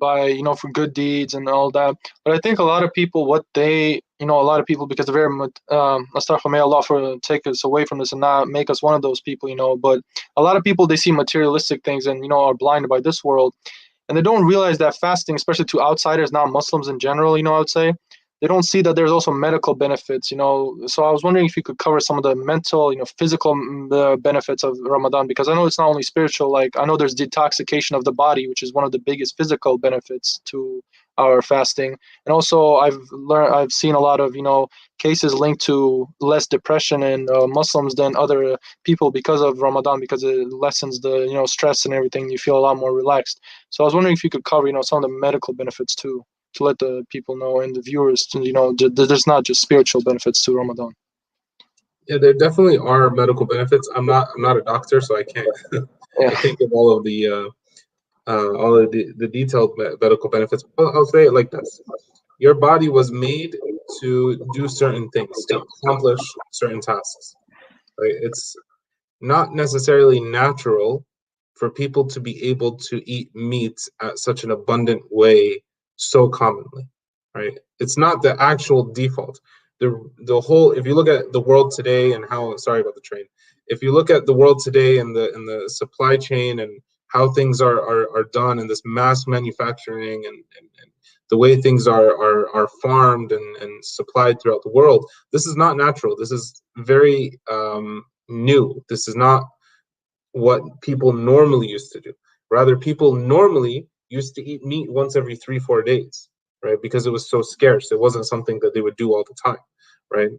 By for good deeds and all that. But I think a lot of people, because they're very astaghfirullah, may Allah for take us away from this and not make us one of those people. But a lot of people, they see materialistic things and are blinded by this world, and they don't realize that fasting, especially to outsiders, not Muslims in general, I would say, they don't see that there's also medical benefits, So I was wondering if you could cover some of the mental, physical benefits of Ramadan, because I know it's not only spiritual. Like I know there's detoxification of the body, which is one of the biggest physical benefits to our fasting. And also I've seen a lot of, cases linked to less depression in Muslims than other people because of Ramadan, because it lessens the, stress and everything. You feel a lot more relaxed. So I was wondering if you could cover, some of the medical benefits too, to let the people know and the viewers, there's not just spiritual benefits to Ramadan. Yeah, there definitely are medical benefits. I'm not a doctor, so I can't I can't give all of the detailed medical benefits. I'll say it like this: your body was made to do certain things, to accomplish certain tasks. Right? It's not necessarily natural for people to be able to eat meat at such an abundant way so commonly, right? It's not the actual default. The whole, if you look at the world today and how, sorry about the train, if you look at the world today and the supply chain and how things are done in this mass manufacturing and the way things are farmed and supplied throughout the world, this is not natural. This is very new. This is not what people normally used to do. Rather, people normally used to eat meat once every 3-4 days, right? Because it was so scarce. It wasn't something that they would do all the time, right?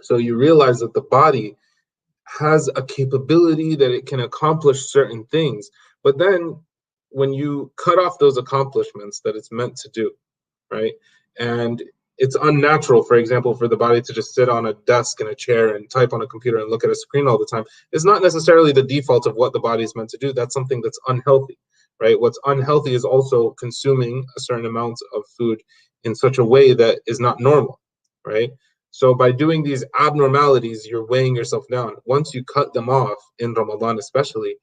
So you realize that the body has a capability that it can accomplish certain things. But then when you cut off those accomplishments that it's meant to do, right? And it's unnatural, for example, for the body to just sit on a desk in a chair and type on a computer and look at a screen all the time. It's not necessarily the default of what the body is meant to do. That's something that's unhealthy, right? What's unhealthy is also consuming a certain amount of food in such a way that is not normal, right? So by doing these abnormalities, you're weighing yourself down. Once you cut them off in Ramadan, especially,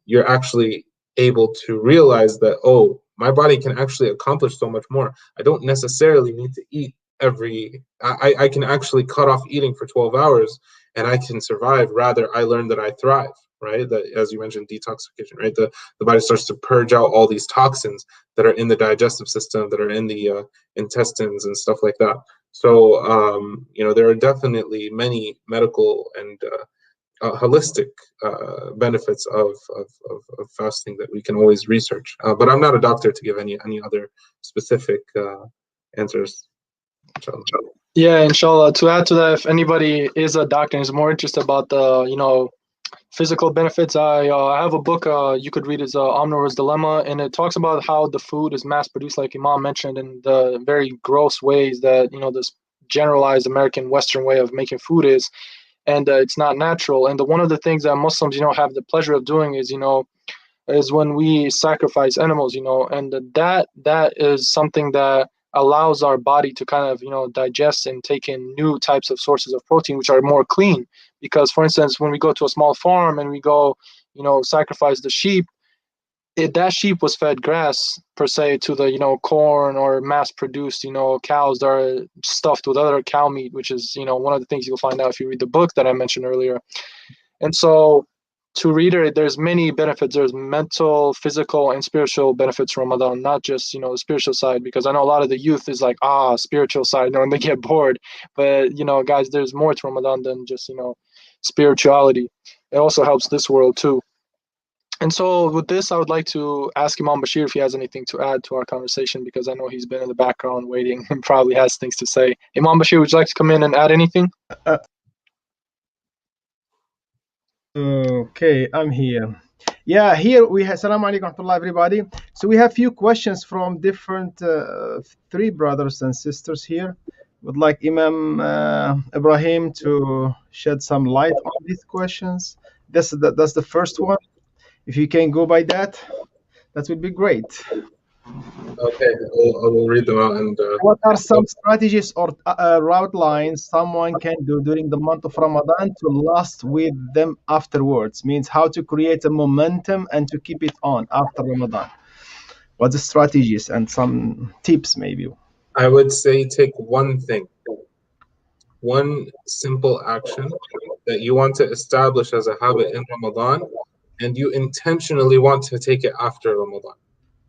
you're actually able to realize that, oh, my body can actually accomplish so much more. I don't necessarily need to eat I can actually cut off eating for 12 hours and I can survive. Rather, I learned that I thrive, right? That, as you mentioned, detoxification, right? The body starts to purge out all these toxins that are in the digestive system, that are in the intestines and stuff like that. So, there are definitely many medical and holistic benefits of fasting that we can always research. But I'm not a doctor to give any other specific answers. Yeah, inshallah. To add to that, if anybody is a doctor and is more interested about the physical benefits, I have a book you could read. It's Omnivorous Dilemma, and it talks about how the food is mass produced, like Imam mentioned, in the very gross ways that this generalized American Western way of making food is, and it's not natural. And one of the things that Muslims have the pleasure of doing is when we sacrifice animals, and that is something that allows our body to kind of digest and take in new types of sources of protein which are more clean. Because, for instance, when we go to a small farm and we go sacrifice the sheep, that sheep was fed grass per se to the corn or mass produced cows that are stuffed with other cow meat, which is one of the things you'll find out if you read the book that I mentioned earlier. And so, to reiterate, there's many benefits. There's mental, physical, and spiritual benefits from Ramadan, not just the spiritual side, because I know a lot of the youth is like, spiritual side, and they get bored. But guys, there's more to Ramadan than just spirituality. It also helps this world too. And so with this, I would like to ask Imam Bachir if he has anything to add to our conversation, because I know he's been in the background waiting and probably has things to say. Imam Bachir, would you like to come in and add anything? Okay, I'm here. Yeah, here we have Assalamu alaikum warahmatullah, everybody. So we have few questions from different three brothers and sisters here. Would like Imam Ibrahim to shed some light on these questions. That's the first one. If you can go by that would be great. Okay, I will read them out. And what are some strategies or route lines someone can do during the month of Ramadan to last with them afterwards? Means how to create a momentum and to keep it on after Ramadan. What's the strategies and some tips maybe? I would say take one thing, one simple action that you want to establish as a habit in Ramadan, and you intentionally want to take it after Ramadan.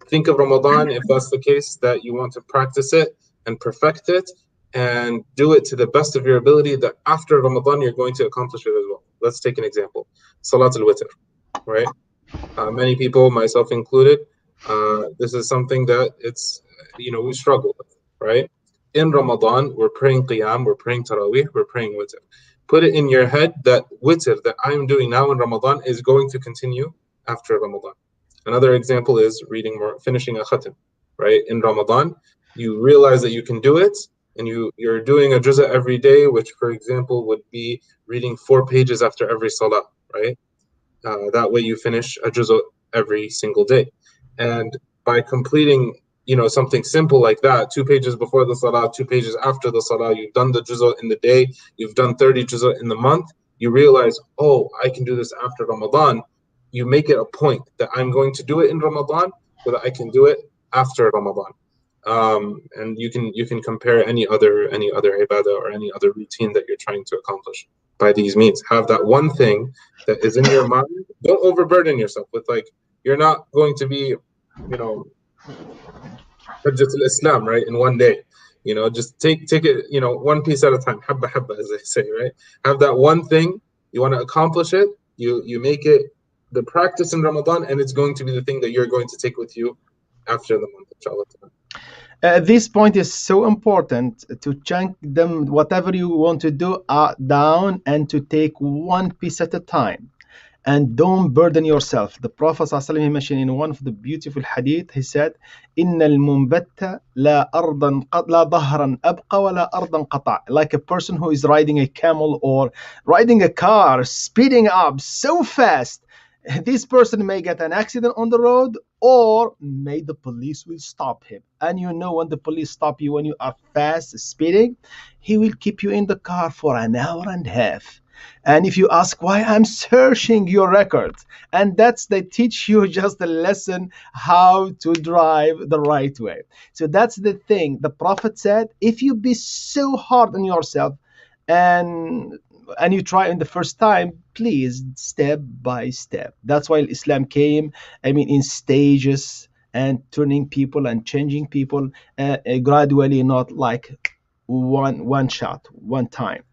Think of Ramadan, if that's the case, that you want to practice it and perfect it and do it to the best of your ability, that after Ramadan you're going to accomplish it as well. Let's take an example. Salat al-Witr, right? Many people, myself included, this is something that we struggle with, right? In Ramadan, we're praying Qiyam, we're praying Taraweeh, we're praying Witr. Put it in your head that Witr that I'm doing now in Ramadan is going to continue after Ramadan. Another example is finishing a Khadr, right? In Ramadan, you realize that you can do it, and you're doing a juz'a every day, which, for example, would be reading 4 pages after every salah, right? That way you finish a juz'a every single day. And by completing, something simple like that, 2 pages before the salah, 2 pages after the salah, you've done the juz'a in the day, you've done 30 juz'a in the month, you realize, oh, I can do this after Ramadan. You make it a point that I'm going to do it in Ramadan so that I can do it after Ramadan. And you can compare any other ibadah or any other routine that you're trying to accomplish by these means. Have that one thing that is in your mind. Don't overburden yourself with you're not going to be, Hujjat al-Islam, right, in one day. Just take it, one piece at a time, habba habba, as they say, right? Have that one thing, you want to accomplish it, you make it the practice in Ramadan, and it's going to be the thing that you're going to take with you after the month, inshallah. This point is so important, to chunk them, whatever you want to do, down, and to take one piece at a time. and don't burden yourself. The Prophet ﷺ, he mentioned in one of the beautiful hadith, he said, إن المنبت لا أرضا لا ظهرا أبقى ولا أرضا قطع. Like a person who is riding a camel or riding a car, speeding up so fast. This person may get an accident on the road, or may the police will stop him. And you know, when the police stop you when you are fast speeding, he will keep you in the car for an hour and a half. And if you ask why, I'm searching your records. And that's, they teach you just a lesson how to drive the right way. So that's the thing. The Prophet said, if you be so hard on yourself and you try in the first time, please, step by step. That's why Islam came, in stages, and turning people and changing people gradually, not like one shot, one time.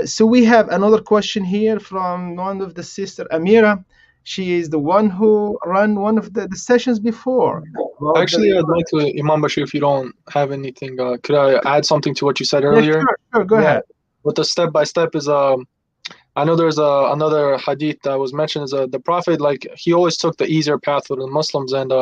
So we have another question here from one of the sister, Amira. She is the one who ran one of the sessions before. Actually, I'd like to, Imam Bashir, if you don't have anything, could I add something to what you said earlier? Sure, go ahead. What the step by step is, I know there's another hadith that was mentioned, is the Prophet, like, he always took the easier path for the Muslims, and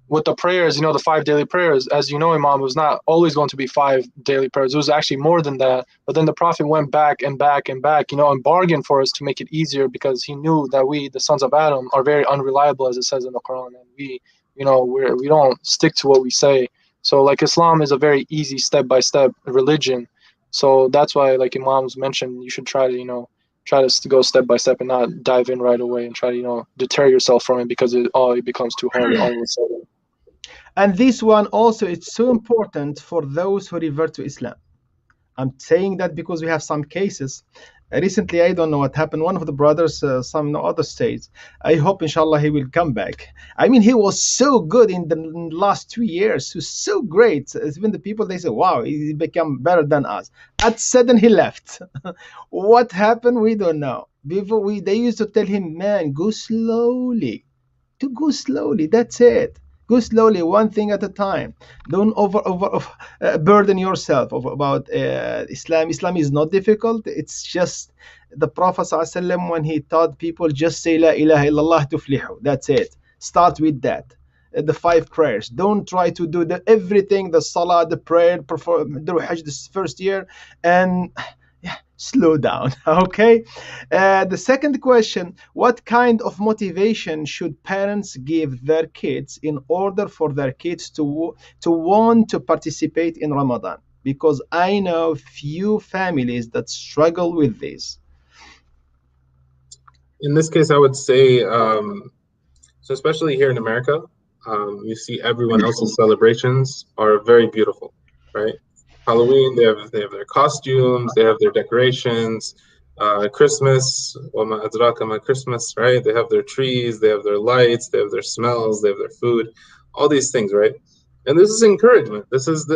with the prayers, the 5 daily prayers, as you know, Imam, it was not always going to be 5 daily prayers. It was actually more than that. But then the Prophet went back and back and back, and bargained for us to make it easier, because he knew that we, the sons of Adam, are very unreliable, as it says in the Quran, and we don't stick to what we say. So, like, Islam is a very easy step-by-step religion. So that's why, like Imam's mentioned, you should try to, try to go step by step and not dive in right away and try to, deter yourself from it, because it becomes too hard all of a sudden. And this one also, it's so important for those who revert to Islam. I'm saying that because we have some cases. Recently, I don't know what happened. One of the brothers, some other states, I hope, inshallah, he will come back. He was so good in the last 2 years. He was so great. Even the people, they say, wow, he became better than us. At sudden, he left. What happened? We don't know. Before they used to tell him, man, go slowly. Go slowly. That's it. Go slowly, one thing at a time. Don't burden yourself about Islam. Islam is not difficult. It's just the Prophet ﷺ, when he taught people, just say La ilaha illallah tuflihu. That's it. Start with that. The 5 prayers. Don't try to do everything, the salah, the prayer, perform the Hajj this first year, and slow down. Okay. The second question: what kind of motivation should parents give their kids in order for their kids to want to participate in Ramadan? Because I know few families that struggle with this. In this case, I would say, so especially here in America, you see everyone else's celebrations are very beautiful, right? Halloween, they have their costumes, they have their decorations. Christmas, وَمَا أَدْرَاكَ مَا Christmas, right? They have their trees, they have their lights, they have their smells, they have their food, all these things, right? And this is encouragement. This is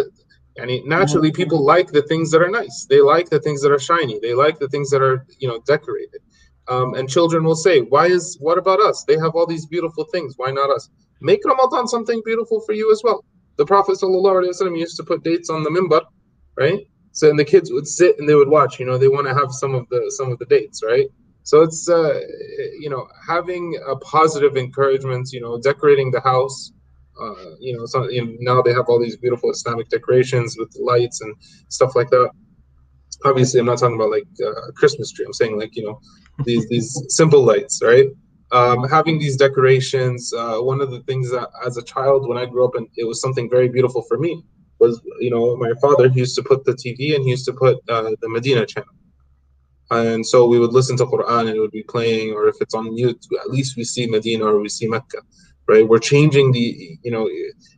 naturally people like the things that are nice. They like the things that are shiny. They like the things that are, decorated. And children will say, what about us? They have all these beautiful things. Why not us? Make Ramadan something beautiful for you as well. The Prophet ﷺ used to put dates on the minbar, right? So and the kids would sit and they would watch. They want to have some of the dates, right? So it's having a positive encouragement. Decorating the house. Now they have all these beautiful Islamic decorations with lights and stuff like that. Obviously, I'm not talking about like a Christmas tree. I'm saying like these simple lights, right? Having these decorations. One of the things that as a child, when I grew up, and it was something very beautiful for me, was my father, he used to put the TV and he used to put the Medina channel, and so we would listen to Quran and it would be playing, or if it's on mute, at least we see Medina or we see Mecca, right? We're changing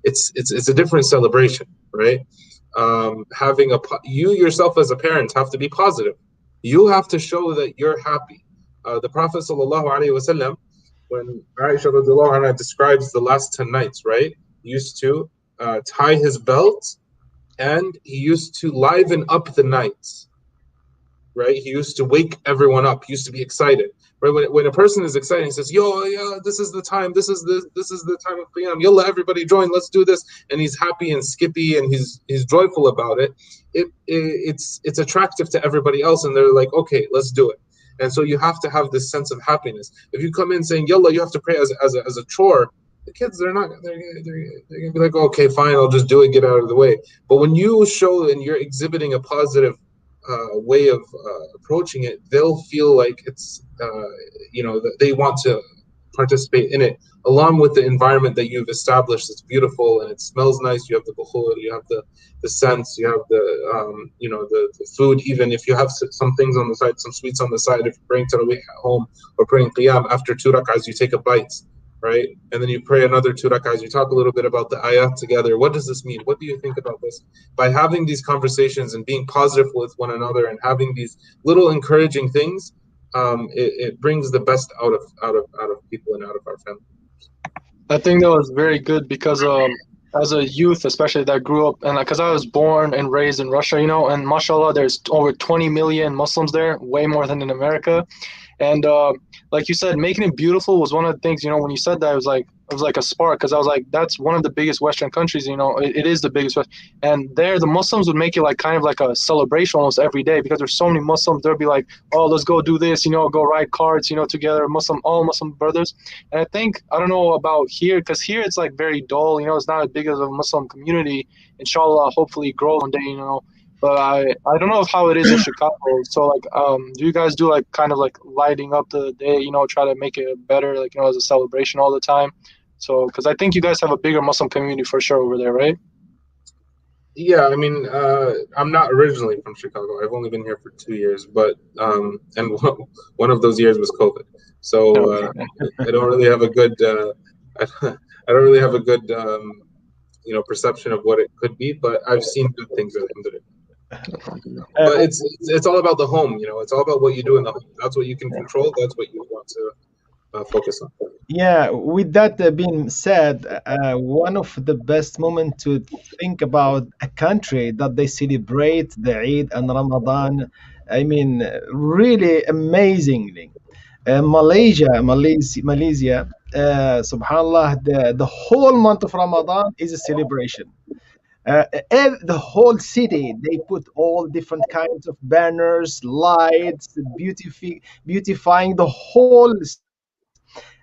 it's a different celebration, right? You yourself as a parent have to be positive. You have to show that you're happy. The Prophet ﷺ, when Aisha radiallahu anha describes the last 10 nights, right? He used to tie his belt and he used to liven up the nights, right? He used to wake everyone up. He used to be excited, right? When a person is excited, he says, "Yo, yeah, this is the time. This is the time of Qiyam. Yalla, everybody join. Let's do this." And he's happy and skippy and he's joyful about it. It's attractive to everybody else, and they're like, "Okay, let's do it." And so you have to have this sense of happiness. If you come in saying, Yalla, you have to pray as a chore, the kids, they're going to be like, okay, fine, I'll just do it, get out of the way. But when you show and you're exhibiting a positive way of approaching it, they'll feel like it's, that they want to participate in it, along with the environment that you've established. It's beautiful and it smells nice. You have the bukhur, you have the scents, you have the food. Even if you have some things on the side, some sweets on the side, if you're praying tarawih at home or praying qiyam, after 2 rak'ahs, you take a bite, right? And then you pray another 2 rak'ahs. You talk a little bit about the ayat together. What does this mean? What do you think about this? By having these conversations and being positive with one another and having these little encouraging things, it brings the best out of people and out of our family. I think that was very good because as a youth, especially that grew up, and because I was born and raised in Russia, and mashallah, there's over 20 million Muslims there, way more than in America. And like you said, making it beautiful was one of the things, when you said that, it was like a spark, because I was like, that's one of the biggest Western countries, it is the biggest. And there, the Muslims would make it like kind of like a celebration almost every day, because there's so many Muslims. They'll be like, oh, let's go do this, go ride carts, together, all Muslim brothers. And I think, I don't know about here, because here it's like very dull, it's not as big as a Muslim community. Inshallah, hopefully grow one day, But I don't know how it is in Chicago. So like, do you guys do like kind of like lighting up the day, try to make it better, like, as a celebration all the time? So, because I think you guys have a bigger Muslim community for sure over there, right? Yeah, I mean, I'm not originally from Chicago. I've only been here for 2 years, but and one of those years was COVID. So I don't really have a good, I don't really have a good, perception of what it could be. But I've seen good things at the end of it. But it's all about the home, it's all about what you do in the home. That's what you can control. That's what you want to focus on. Yeah, with that being said, one of the best moments to think about a country that they celebrate the Eid and Ramadan, I mean, really amazingly. Malaysia, subhanallah, the whole month of Ramadan is a celebration. The whole city, they put all different kinds of banners, lights, beautifying the whole,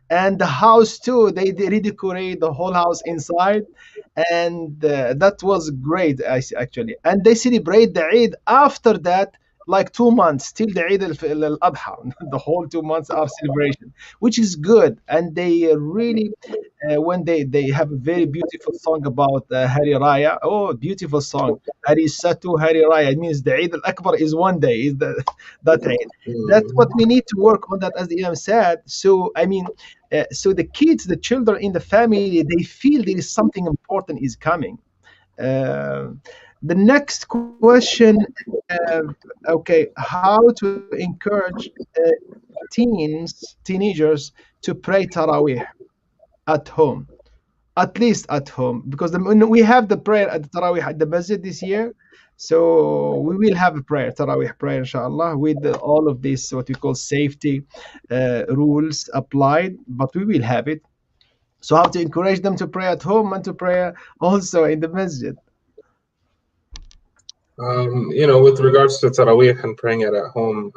and the house too. They redecorate the whole house inside, and that was great, actually. And they celebrate the Eid after that, like 2 months till the Eid al-Adha. The whole 2 months are celebration, which is good. And they really, when they have a very beautiful song about Hari Raya. Oh, beautiful song, Hari Satu Hari Raya. It means the Eid al-Akbar is one day, is that Eid. That's what we need to work on, that, as the Imam said. So I mean, so the kids, the children in the family, they feel there is something important is coming. The next question, okay, how to encourage teenagers to pray Taraweeh at home, at least at home, because we have the prayer at the Taraweeh at the masjid this year. So we will have a Taraweeh prayer, inshallah, with all of this, what we call safety rules applied, but we will have it. So how to encourage them to pray at home and to pray also in the masjid? With regards to Taraweeh and praying it at home,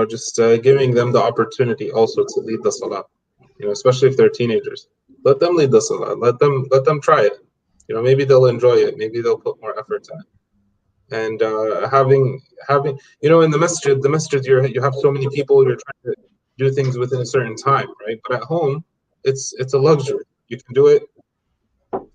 just giving them the opportunity also to lead the salah, especially if they're teenagers. Let them lead the salah. Let them try it. Maybe they'll enjoy it. Maybe they'll put more effort in it. And having in the masjid, you have so many people. You're trying to do things within a certain time, right? But at home, it's a luxury. You can do it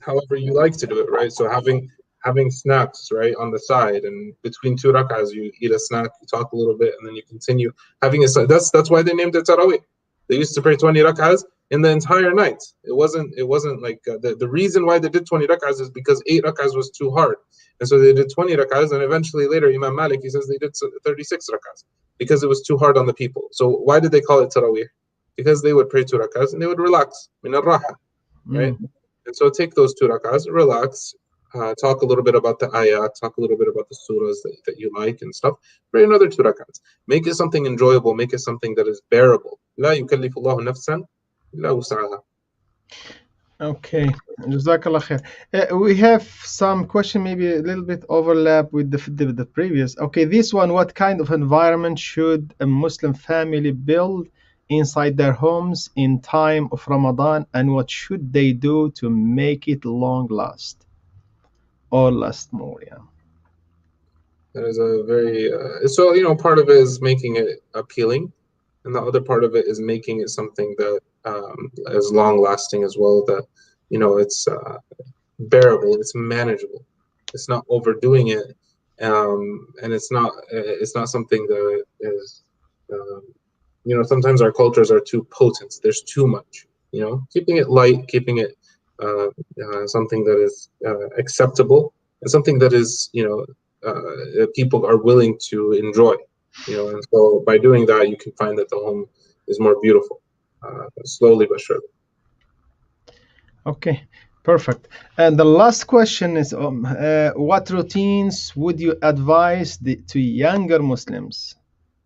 however you like to do it, right? So having snacks, right, on the side, and between 2 rak'ahs, you eat a snack, you talk a little bit, and then you continue having a. That's why they named it Tarawih. They used to pray 20 rak'ahs in the entire night. It wasn't like the reason why they did 20 rak'ahs is because 8 rak'ahs was too hard, and so they did 20 rak'ahs, and eventually later Imam Malik, he says they did 36 rak'ahs because it was too hard on the people. So why did they call it Tarawih? Because they would pray 2 rak'ahs and they would relax, min al-raha, right? And so take those 2 rak'ahs, relax, talk a little bit about the ayat, talk a little bit about the surahs that you like and stuff. Pray another 2 rak'ahs. Make it something enjoyable. Make it something that is bearable. لا يكلف الله نفسا إلا وسعها. Okay, Jazakallah khair. We have some question, maybe a little bit overlap with the previous. Okay, this one, what kind of environment should a Muslim family build inside their homes in time of Ramadan, and what should they do to make it long last or last more? Yeah. That is a very so part of it is making it appealing, and the other part of it is making it something that is long lasting as well. That it's bearable, it's manageable, it's not overdoing it, and it's not something that is sometimes our cultures are too potent. There's too much. Keeping it light, keeping it something that is acceptable, and something that is people are willing to enjoy. And so by doing that, you can find that the home is more beautiful, slowly but surely. Okay, perfect. And the last question is, what routines would you advise to younger Muslims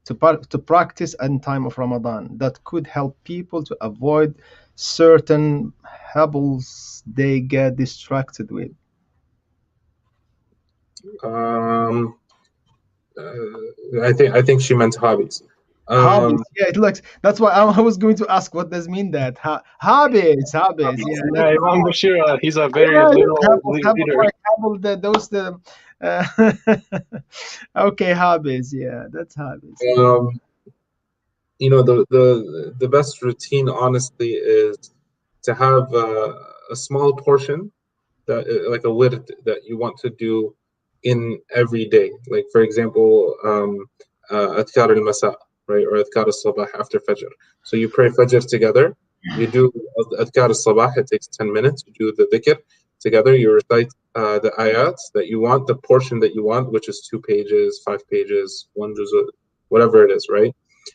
to practice in time of Ramadan that could help people to avoid certain habits they get distracted with? I think she meant hobbies. Hobbies, yeah, it looks. That's why I was going to ask, what does mean that? Hobbies, yeah. Yeah, Imam Bachir, he's a very Yeah, literal habit leader. like habit, uh, okay, hobbies, yeah, that's hobbies. Um, the best routine, honestly, is to have a small portion that like a wird that you want to do in every day. Like for example, adhkar al-masa, right, or adhkar al-sabah after fajr. So you pray fajr together. You do adhkar al-sabah. It takes 10 minutes. You do the dhikr together. You recite the ayats that you want, the portion that you want, which is 2 pages, 5 pages, one juz'ah, whatever it is, right?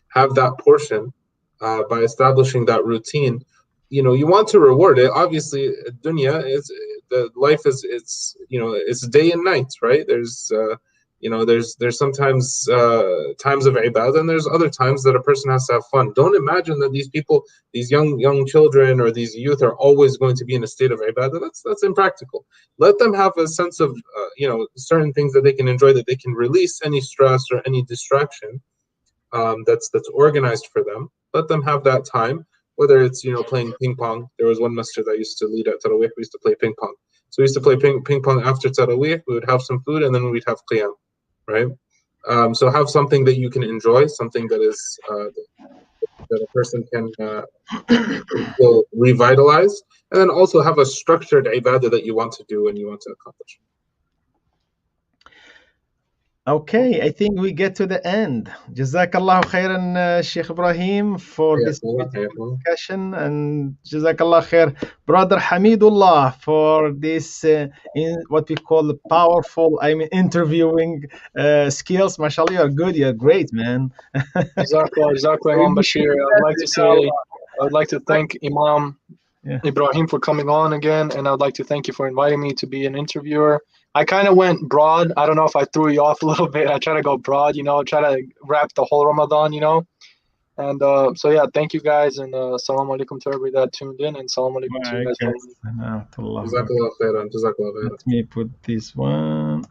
Have that portion by establishing that routine. You want to reward it. Obviously, dunya is the life is it's day and night, right? There's sometimes times of ibadah, and there's other times that a person has to have fun. Don't imagine that these people, these young children or these youth, are always going to be in a state of ibadah. That's impractical. Let them have a sense of certain things that they can enjoy, that they can release any stress or any distraction that's organized for them. Let them have that time, whether it's playing ping pong. There was one masjid I used to lead at Tarawih. We used to play ping pong. So we used to play ping pong after Tarawih. We would have some food, and then we'd have qiyam, right? So have something that you can enjoy, something that is that a person can feel revitalized, and then also have a structured ibadah that you want to do and you want to accomplish. Okay, I think we get to the end. Jazakallah khairan, Sheikh Ibrahim, for this beautiful discussion, and Jazakallah khair, Brother Hamidullah, for this in what we call the powerful, interviewing skills. MashaAllah, you're good, you're great, man. Exactly, Imam Bashir. I'd like to thank Imam Ibrahim for coming on again, and I'd like to thank you for inviting me to be an interviewer. I kind of went broad. I don't know if I threw you off a little bit. I try to go broad, try to wrap the whole Ramadan, And so yeah, thank you guys, and assalamu alaikum to everybody that tuned in, and assalamu alaikum to you guys. Jazakallah khairan, jazakallah khairan. Let me put this one.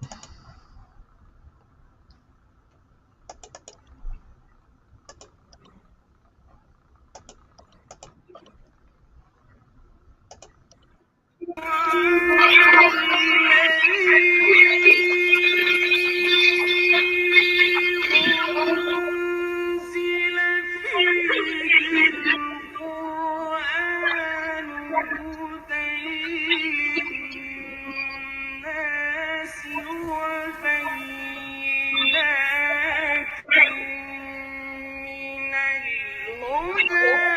وبينات من الهدى